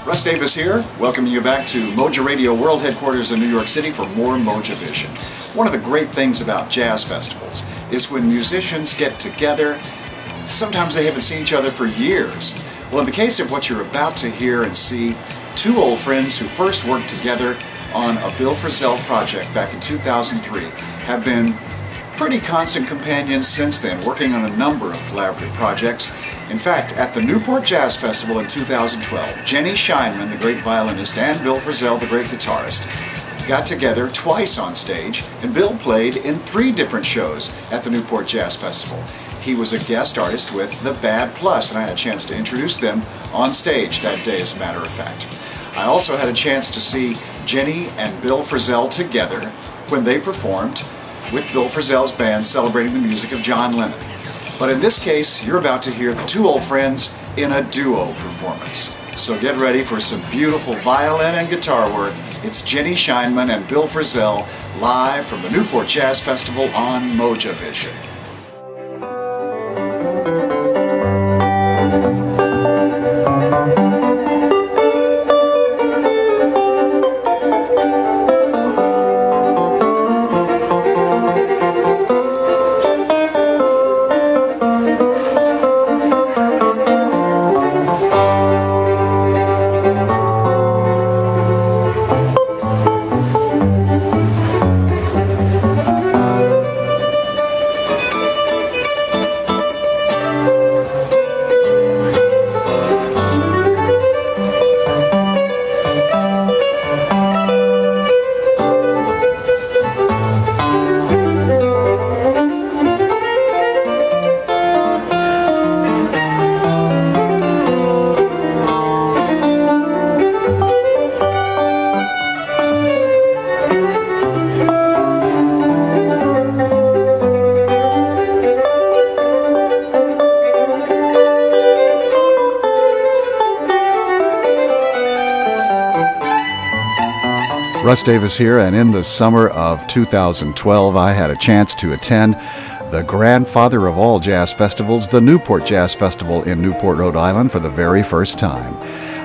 Russ Davis here, welcoming you back to MoJa Radio World Headquarters in New York City for more MoJa Vision. One of the great things about jazz festivals is when musicians get together, sometimes they haven't seen each other for years. Well, in the case of what you're about to hear and see, two old friends who first worked together on a Bill Frisell project back in 2003 have been pretty constant companions since then, working on a number of collaborative projects. In fact, at the Newport Jazz Festival in 2012, Jenny Scheinman, the great violinist, and Bill Frisell, the great guitarist, got together twice on stage, and Bill played in 3 different shows at the Newport Jazz Festival. He was a guest artist with the Bad Plus, and I had a chance to introduce them on stage that day, as a matter of fact. I also had a chance to see Jenny and Bill Frisell together when they performed with Bill Frisell's band celebrating the music of John Lennon. But in this case, you're about to hear the two old friends in a duo performance. So get ready for some beautiful violin and guitar work. It's Jenny Scheinman and Bill Frisell live from the Newport Jazz Festival on MoJa Vision. Russ Davis here, and in the summer of 2012 I had a chance to attend the grandfather of all jazz festivals, the Newport Jazz Festival in Newport, Rhode Island, for the very first time.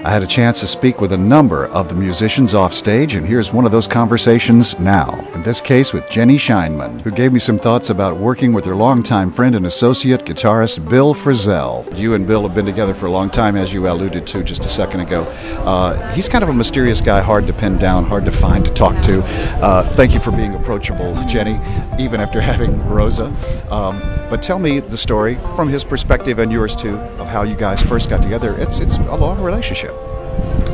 I had a chance to speak with a number of the musicians off stage, and here's one of those conversations now. In this case with Jenny Scheinman, who gave me some thoughts about working with her longtime friend and associate guitarist Bill Frisell. You and Bill have been together for a long time, as you alluded to just a second ago. He's kind of a mysterious guy, hard to pin down, hard to find, to talk to. Thank you for being approachable, Jenny, even after having Rosa. But tell me the story from his perspective, and yours too, of how you guys first got together. It's a long relationship.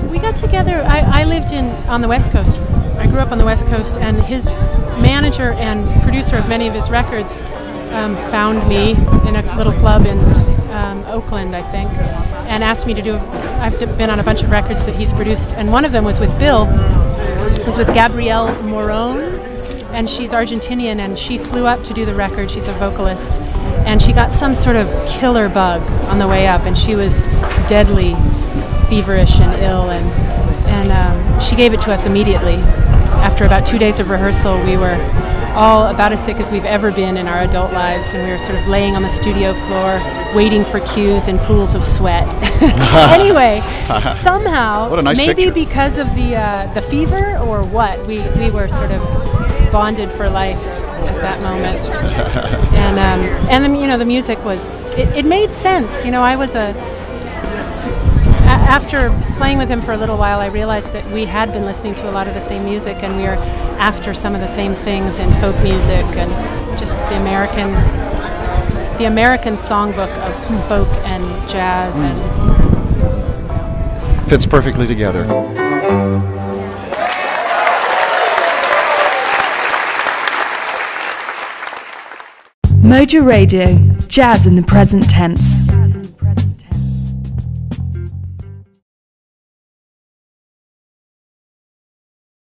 We got together, I lived on the West Coast. I grew up on the West Coast, and his manager and producer of many of his records found me in a little club in Oakland, I think, and asked me to do, I've been on a bunch of records that he's produced, and one of them was with Bill. It was with Gabrielle Moron, and she's Argentinian, and she flew up to do the record. She's a vocalist, and she got some sort of killer bug on the way up, and she was deadly feverish and ill, and she gave it to us immediately. After about 2 days of rehearsal, we were all about as sick as we've ever been in our adult lives, and we were sort of laying on the studio floor waiting for cues in pools of sweat. Anyway, somehow, maybe picture. Because of the fever or what, we were sort of bonded for life at that moment. And the music was, it made sense. I was after playing with him for a little while, I realized that we had been listening to a lot of the same music, and we were after some of the same things in folk music and just the American songbook of folk and jazz. And fits perfectly together. MoJa Radio, jazz in the present tense.